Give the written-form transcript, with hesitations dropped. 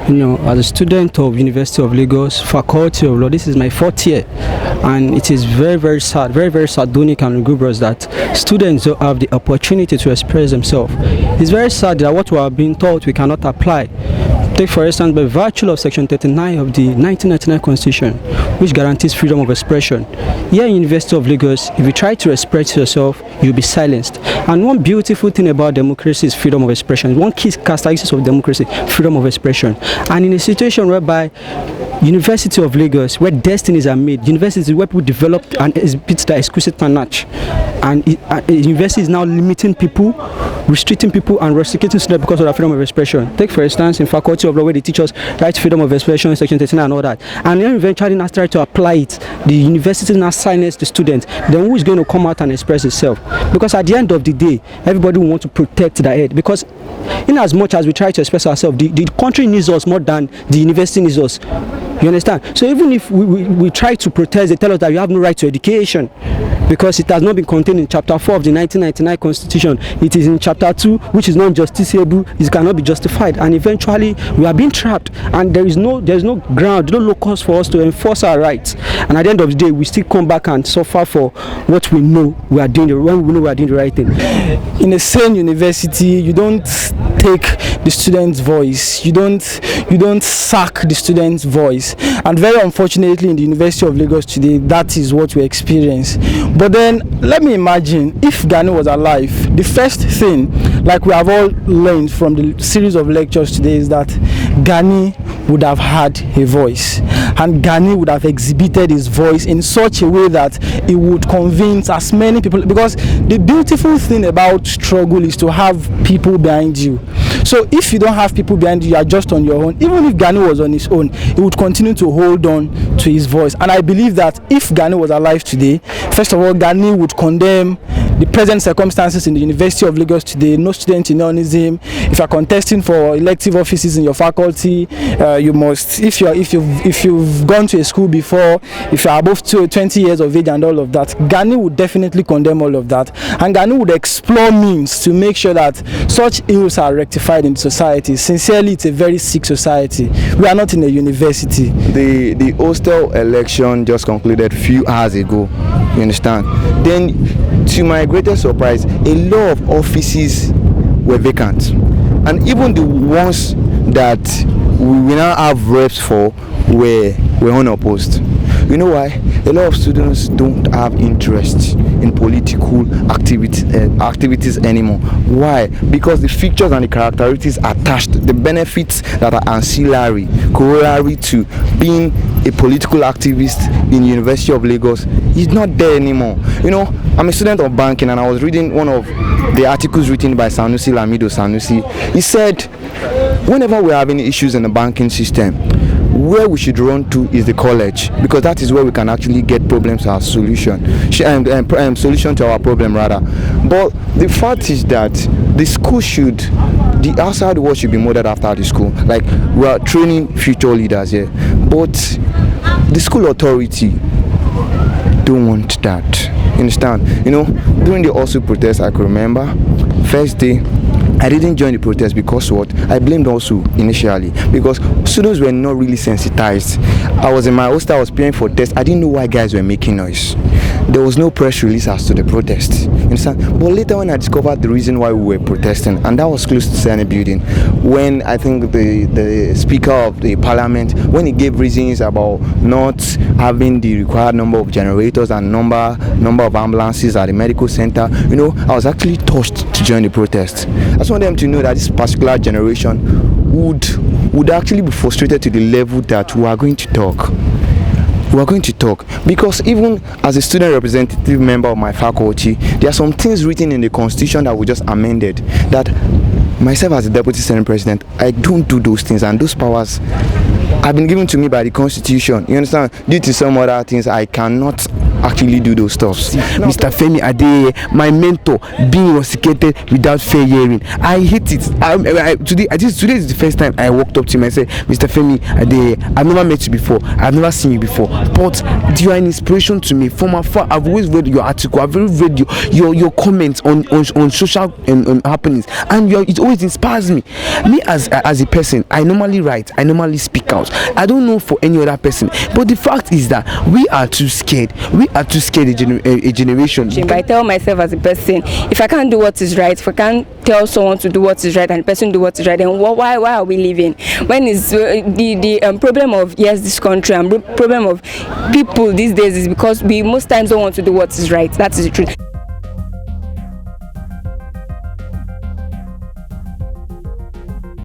As a student of University of Lagos, Faculty of Law, this is my 4th year, and it is very, very sad, very, very sardonic and lugubrious that students don't have the opportunity to express themselves. It's very sad that what we are being taught we cannot apply. Take for instance, by virtue of Section 39 of the 1999 Constitution, which guarantees freedom of expression. Here in University of Lagos, if you try to express yourself, you'll be silenced. And one beautiful thing about democracy is freedom of expression. One key characteristic of democracy, freedom of expression. And in a situation whereby University of Lagos, where destinies are made, universities where people develop and exhibit their exquisite panache, and university is now limiting people, restricting people, and restricting students because of their freedom of expression. Take for instance, in Faculty of Law, where they teach us right freedom of expression, Section 39 and all that, and then eventually now try to apply it, the university now silence the student. Then who is going to come out and express itself? Because at the end of the day, everybody will want to protect their head. Because in as much as we try to express ourselves, the country needs us more than the university needs us. You understand? So even if we try to protest, they tell us that you have no right to education because it has not been contained in Chapter 4 of the 1999 Constitution. It is in Chapter 2, which is non-justiciable. It cannot be justified, and eventually we are being trapped, and there is no ground, no locus for us to enforce our rights. And at the end of the day, we still come back and suffer for what we know we are doing. When we know we are doing the right thing. In a sane university, you don't take the student's voice. You don't sack the student's voice. And very unfortunately, in the University of Lagos today, that is what we experience. But then, let me imagine if Gani was alive. The first thing, like we have all learned from the series of lectures today, is that Gani would have had a voice, and Gani would have exhibited his voice in such a way that it would convince as many people. Because the beautiful thing about struggle is to have people behind you. So if you don't have people behind you, you are just on your own. Even if Gani was on his own, he would continue to hold on to his voice. And I believe that if Gani was alive today, first of all, Gani would condemn the present circumstances in the University of Lagos today. No student unionism. If you are contesting for elective offices in your faculty, you must. If you've gone to a school before, if you are above 20 years of age and all of that, Gani would definitely condemn all of that, and Gani would explore means to make sure that such ills are rectified in society. Sincerely, it's a very sick society. We are not in a university. The hostel election just concluded a few hours ago. You understand? Then, to my greatest surprise, a lot of offices were vacant, and even the ones that we now have reps for were unopposed. You know why? A lot of students don't have interest in political activities anymore. Why? Because the features and the characteristics attached, the benefits that are ancillary, corollary to being a political activist in University of Lagos is not there anymore. I'm a student of banking, and I was reading one of the articles written by Sanusi Lamido Sanusi. He said, whenever we're having issues in the banking system, where we should run to is the college, because that is where we can actually get problems our solution to our problem rather. But the fact is that the school the outside world should be modeled after the school. Like, we are training future leaders here, but the school authority don't want that. You understand? During the OSU protest, I could remember first day I didn't join the protest because what? I blamed OSU initially because students were not really sensitized. I was in my hostel, I was preparing for tests. I didn't know why guys were making noise. There was no press release as to the protest. You understand? But later when I discovered the reason why we were protesting, and that was close to Senate building, when I think the Speaker of the Parliament, when he gave reasons about not having the required number of generators and number of ambulances at the medical center, I was actually touched to join the protest. I just want them to know that this particular generation would actually be frustrated to the level that we are going to talk. We are going to talk because even as a student representative member of my faculty, there are some things written in the constitution that we just amended that myself as the deputy senate president, I don't do those things, and those powers have been given to me by the constitution. You understand? Due to some other things, I cannot actually do those stuffs. Mr. Femi Adeye, my mentor, being intoxicated without fair hearing. I hate it. Today is the first time I walked up to him and said, Mr. Femi Adeye, I've never met you before, I've never seen you before, but you are an inspiration to me. From afar, I've always read your article, I've always read your comments on social happenings, and it always inspires me. Me as a person, I normally write, I normally speak out. I don't know for any other person, but the fact is that we are too scared. We are too scared a generation. I tell myself as a person, if I can't do what is right, if I can't tell someone to do what is right and the person do what is right, then why are we living? When is the problem of this country and problem of people these days is because we most times don't want to do what is right. That is the truth.